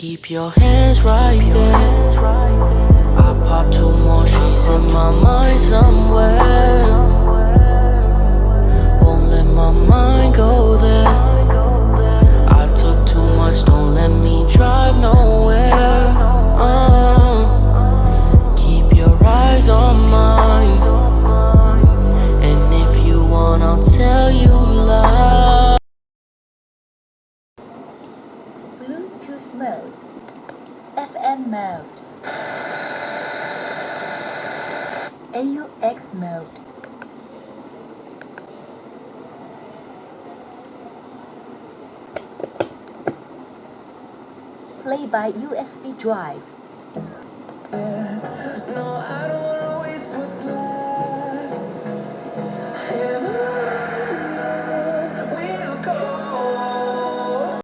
keep your hands right there. I pop two more, she's in my mind somewhere. Won't let my mind go there. I took too much, don't let me drive nowhere. Keep your eyes on mine, and if you want, I'll tell you love. Bluetooth mode, FM mode, AUX mode. Play by USB drive.